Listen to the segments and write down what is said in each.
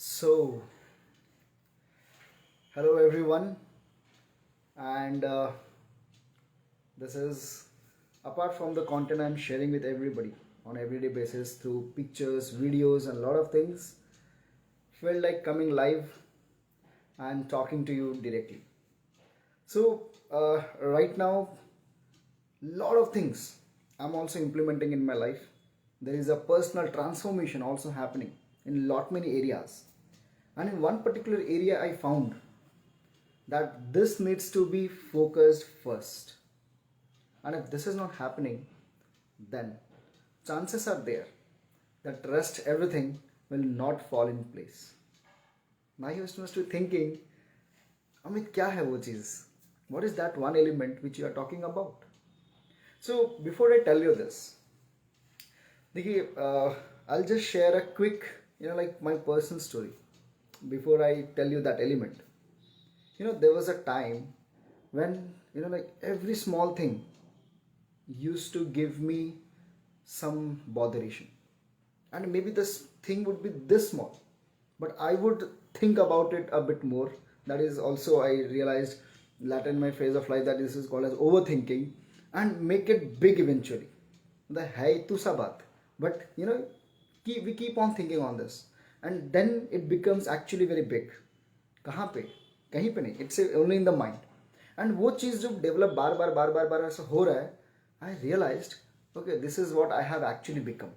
So, hello everyone, and this is apart from the content I'm sharing with everybody on everyday basis through pictures, videos, and a lot of things. Felt like coming live and talking to you directly. So, right now, lot of things I'm also implementing in my life. There is a personal transformation also happening in lot many areas, and in one particular area I found that this needs to be focused first. And if this is not happening, then chances are there that rest everything will not fall in place. Now you must be thinking, Amit, kya hai wo cheez? What is that one element which you are talking about? So before I tell you this, I'll just share a quick, like my personal story before I tell you that element. There was a time when, like every small thing used to give me some botheration. And maybe this thing would be this small, but I would think about it a bit more. That is also, I realized later in my phase of life that this is called as overthinking and make it big eventually. The hai tu sa baat. But we keep on thinking on this. And then it becomes actually very big. कहाँ पे कहीं पे नहीं, it's only in the mind. And वो चीज़ जब develop बार बार बार बार बार ऐसा हो रहा है, आई realised okay, this is what I have actually become.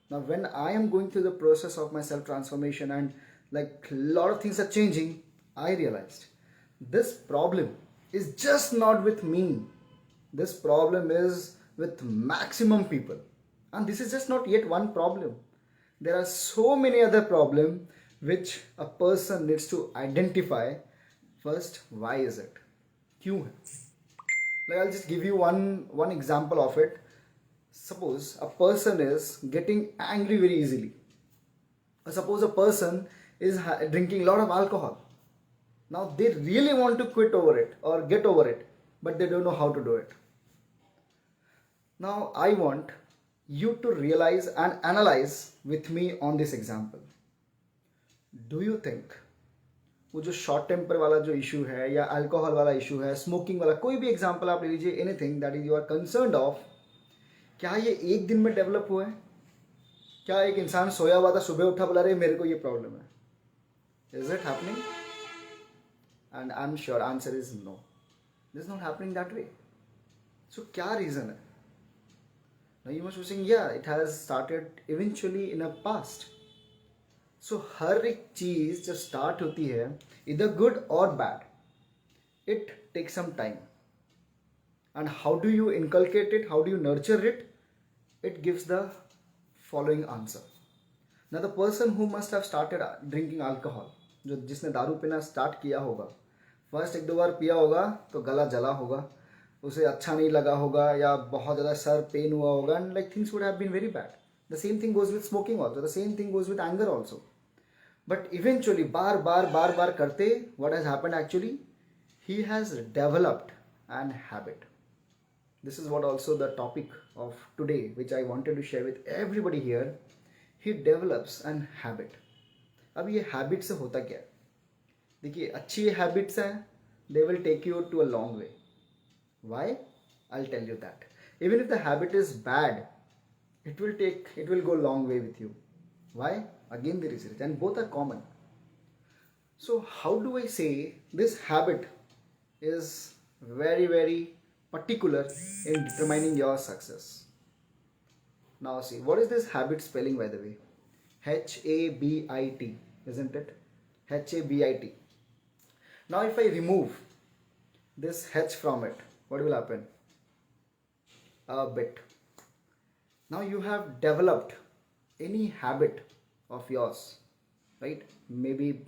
Now when I am going through the process of my self transformation and like a lot of things are changing, I realized this problem is just not with me. This problem is with maximum people, and this is just not yet one problem. There are so many other problems which a person needs to identify first. Why is it? क्यों है? Like I'll just give you one example of it. Suppose a person is getting angry very easily. Or suppose a person is drinking a lot of alcohol. Now they really want to quit over it or get over it, but they don't know how to do it. Now I want you to realize and analyze with me on this example. Do you think वो जो short temper वाला जो issue है या alcohol वाला issue है, smoking वाला, कोई भी एग्जांपल आप ले लीजिए, anything that is you are concerned of, क्या ये एक दिन में डेवलप हुआ है? क्या एक इंसान सोया हुआ था, सुबह उठा, बोला रे मेरे को ये प्रॉब्लम है? Is it happening? And I am sure answer is no, this is not happening that way. So क्या रीजन है? Now you must be saying, yeah, it has started eventually in a past. So हर एक चीज जब start होती है, either good or bad, it takes some time. And how do you inculcate it? How do you nurture it? It gives the following answer. Now the person who must have started drinking alcohol, जो जिसने दारू पीना start किया होगा, first एक दो बार पिया होगा तो गला जला होगा, उसे अच्छा नहीं लगा होगा या बहुत ज़्यादा सर पेन हुआ होगा, and like things would have been very bad. The same thing goes with smoking also. The same thing goes with anger also. But eventually बार बार करते, what has happened actually? He has developed an habit. This is what also the topic of today, which I wanted to share with everybody here. He develops an habit. अब ये habit से होता क्या है? देखिए, अच्छी habits हैं, they will take you to a long way. Why? I'll tell you that. Even if the habit is bad, it will go long way with you. Why? Again the research, and both are common. So how do I say this habit is very very particular in determining your success? Now see, what is this habit spelling, by the way? HABIT, isn't it? HABIT. Now if I remove this H from it, what will happen? A bit. Now you have developed any habit of yours, right? Maybe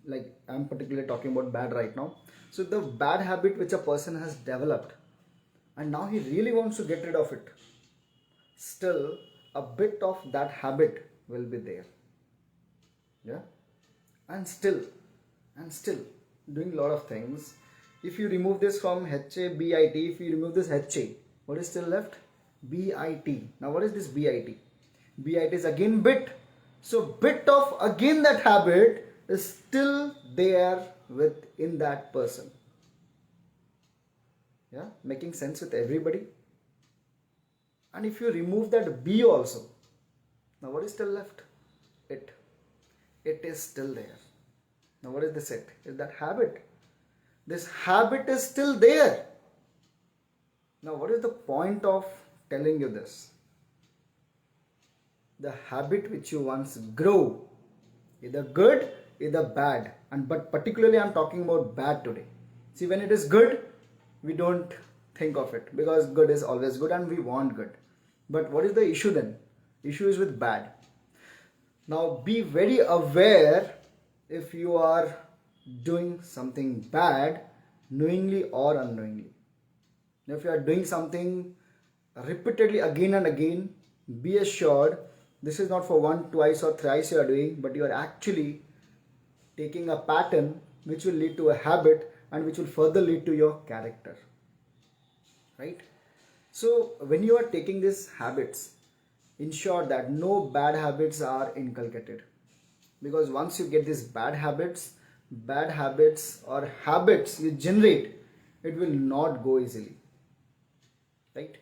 like I'm particularly talking about bad right now. So the bad habit which a person has developed and now he really wants to get rid of it, still a bit of that habit will be there. Yeah. And still doing a lot of things. If you remove this from HABIT, if you remove this HA, what is still left? BIT. Now what is this BIT? BIT is again bit, So bit of again that habit is still there within that person. Yeah, making sense with everybody. And if you remove that B also, now what is still left? It. It is still there. Now what is this it? Is that habit. This habit is still there. Now what is the point of telling you this? The habit which you once grow, either good, either bad. And but particularly I'm talking about bad today. See, when it is good, we don't think of it because good is always good and we want good. But what is the issue then? Issue is with bad. Now be very aware if you are doing something bad, knowingly or unknowingly. Now, if you are doing something repeatedly again and again, be assured this is not for one, twice or thrice you are doing, but you are actually taking a pattern which will lead to a habit and which will further lead to your character. Right? So when you are taking these habits, ensure that no bad habits are inculcated. Because once you get these bad habits or habits you generate, it will not go easily. Right?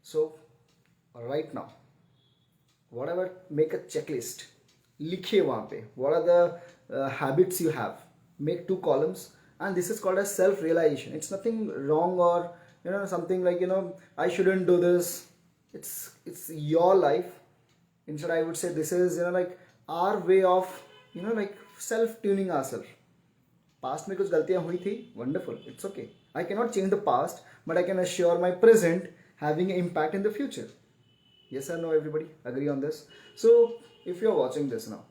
So right now, whatever, make a checklist. लिखिए वहाँ पे what are the habits you have. Make 2 columns and this is called as self-realization. It's nothing wrong or something like I shouldn't do this. It's your life. Instead I would say this is like our way of like self-tuning ourselves. Past में कुछ गलतियाँ हुई थी, wonderful, it's okay. I cannot change the past, but I can assure my present having an impact in the future. Yes or no, everybody? Agree on this? So, if you are watching this now,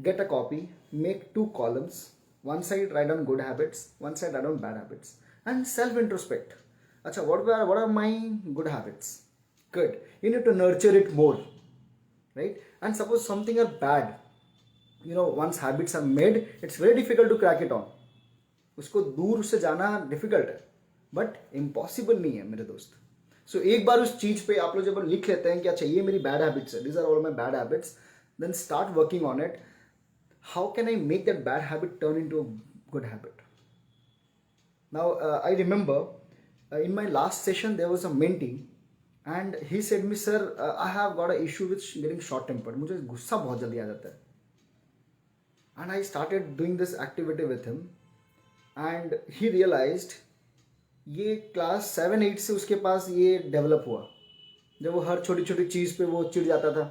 get a copy, make 2 columns. One side write down good habits, one side write down bad habits, and self-introspect. Acha, what are my good habits? Good. You need to nurture it more, right? And suppose something are bad. Once habits are made, it's very difficult to crack it on. उसको दूर उससे जाना difficult है, but impossible नहीं है मेरे दोस्त. सो एक बार उस चीज पे आप लोग जब लिख लेते हैं कि अच्छा ये मेरी बैड हैबिट्स है, this are all my bad habits, then start working on it. How can I make that bad habit turn into a good habit? Now I remember in my last session there was a mentee and he said me, sir, I have got an issue with getting short tempered. मुझे गुस्सा बहुत जल्दी आ जाता है. And I started doing this activity with him and he realized ये class 7-8 से उसके पास ये डेवलप हुआ, जब वो हर छोटी छोटी चीज़ पे वो चिढ़ जाता था.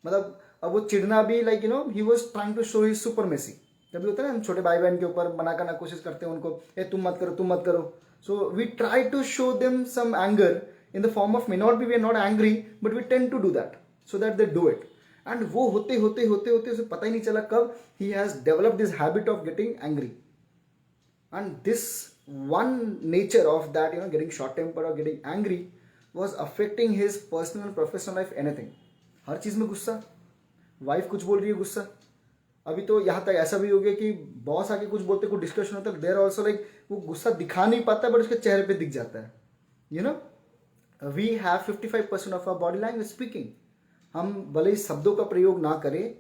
मतलब अब वो चिढ़ना भी like he was trying to show his supremacy. जब भी होता है ना, हम छोटे भाई बहन के ऊपर बना करना कोशिश करते हैं उनको, ए तुम मत करो तुम मत करो. So we try to show them some anger in the form of, may not be we are not angry but we tend to do that so that they do it. And वो होते होते होते होते उसे पता ही नहीं चला कब he has developed this habit of getting angry. And this one nature of that, getting short tempered or getting angry was affecting his personal and professional life, anything. हर चीज़ में गुस्सा, वाइफ कुछ बोल रही है गुस्सा. अभी तो यहाँ तक ऐसा भी हो गया कि बॉस आके कुछ बोलते, कुछ डिस्कशन होता है, देयर ऑल्सो लाइक वो गुस्सा दिखा नहीं पाता बट उसके चेहरे पे दिख जाता है. We have 55% of our body language speaking. हम भले ही शब्दों का प्रयोग ना करें,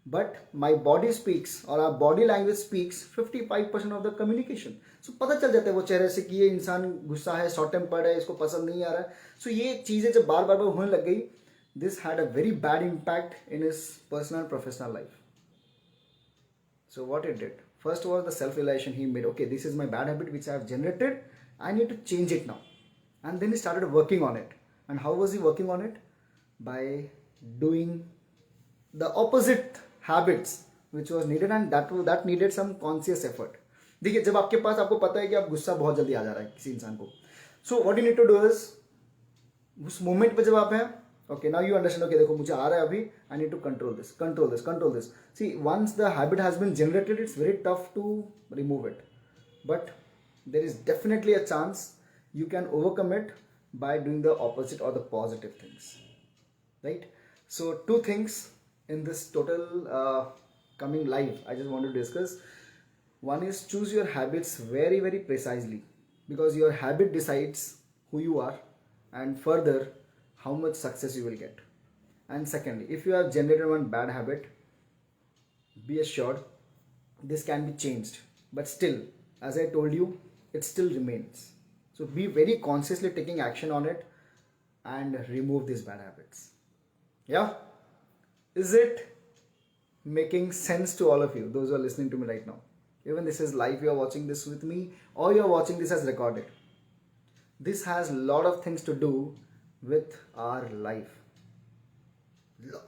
but my body speaks or our body language speaks 55% of the communication. So पता चल जाता है वो चेहरे से कि ये इंसान गुस्सा है, शॉर्ट टेम्पर्ड है, इसको पसंद नहीं आ रहा है. सो ये चीज़ें जब बार बार होने लग गई, this had a very bad impact in his personal and professional life. So what it did, first was the self-realization he made. Okay, this is my bad habit which I have generated, I need to change it now. And then he started working on it. And how was he working on it? By doing the opposite habits which was needed, and that needed some conscious effort. देखिए, जब आपके पास आपको पता है कि आप गुस्सा बहुत जल्दी आ जा रहा है किसी इंसान को, so what you need to do is, उस मोमेंट पे जब आप हैं, okay now you understand, okay देखो मुझे आ रहा है अभी, I need to control this control this control this. See once the habit has been generated, it's very tough to remove it, but there is definitely a chance you can overcome it by doing the opposite or the positive things, right? So 2 things in this total coming live I just want to discuss. One is choose your habits very very precisely, because your habit decides who you are and further how much success you will get. And secondly, if you have generated one bad habit, be assured this can be changed, but still, as I told you, it still remains. So be very consciously taking action on it and remove these bad habits. Yeah, is it making sense to all of you, those who are listening to me right now? Even this is live, you are watching this with me, or you are watching this as recorded. This has a lot of things to do with our life.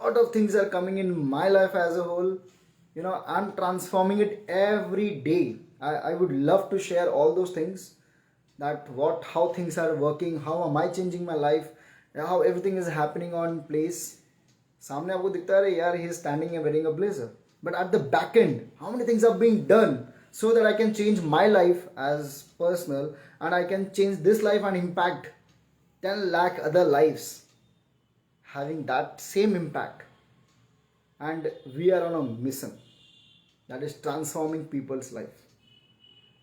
Lot of things are coming in my life as a whole. I'm transforming it every day. I would love to share all those things, that how things are working, how am I changing my life, how everything is happening on place. सामने आपको दिखता है यार, he is standing and wearing a blazer, but at the back end how many things are being done so that I can change my life as personal, and I can change this life and impact 10 lakh other lives having that same impact. And we are on a mission that is transforming people's life.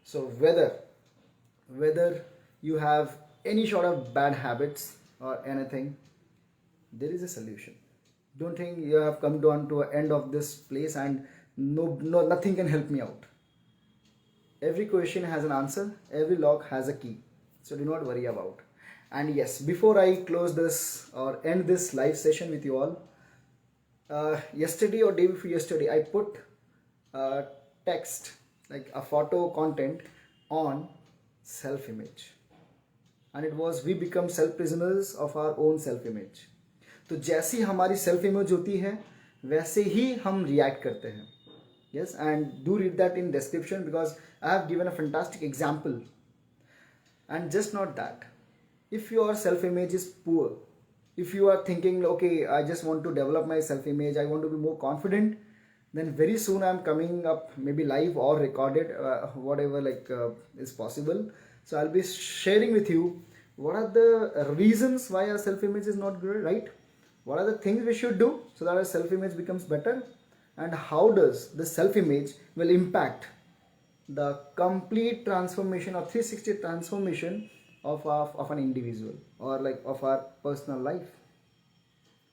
So whether you have any sort of bad habits or anything, there is a solution. Don't think you have come down to an end of this place and nothing can help me out. Every question has an answer, every lock has a key, so do not worry about. And yes, before I close this or end this live session with you all, yesterday or day before yesterday, I put a text, like a photo content on self-image, and it was, we become self-prisoners of our own self-image. तो जैसी हमारी self image होती है वैसे ही हम react करते हैं. Yes, and do read that in description, because I have given a fantastic example. And just not that, if your self image is poor, if you are thinking, okay, I just want to develop my self image, I want to be more confident, then very soon I'm coming up, maybe live or recorded, whatever is possible. So I'll be sharing with you what are the reasons why our self image is not good, right? What are the things we should do so that our self image becomes better, and how does the self image will impact the complete transformation or 360 transformation of an individual, or of our personal life.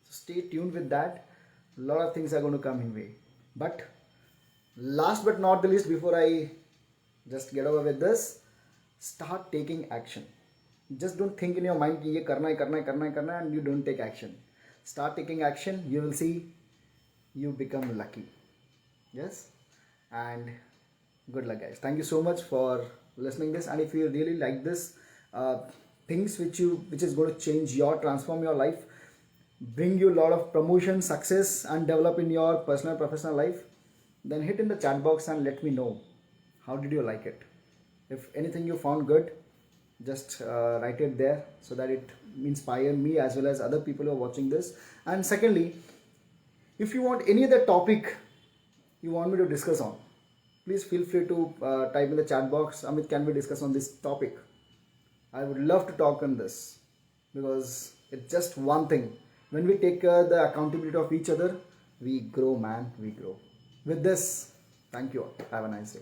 So stay tuned with that. A lot of things are going to come in way. But last but not the least, before I just get over with this, start taking action. Just don't think in your mind कि ये करना है and you don't take action. Start taking action, you will see you become lucky. Yes, and good luck guys. Thank you so much for listening this, and if you really like this things which is going to transform your life, bring you a lot of promotion, success and develop in your personal professional life, then hit in the chat box and let me know how did you like it. If anything you found good, just write it there so that it inspire me as well as other people who are watching this. And secondly, if you want any other topic you want me to discuss on, please feel free to type in the chat box, Amit, can we discuss on this topic? I would love to talk on this, because it's just one thing. When we take the accountability of each other, we grow, man, we grow. With this, thank you all. Have a nice day.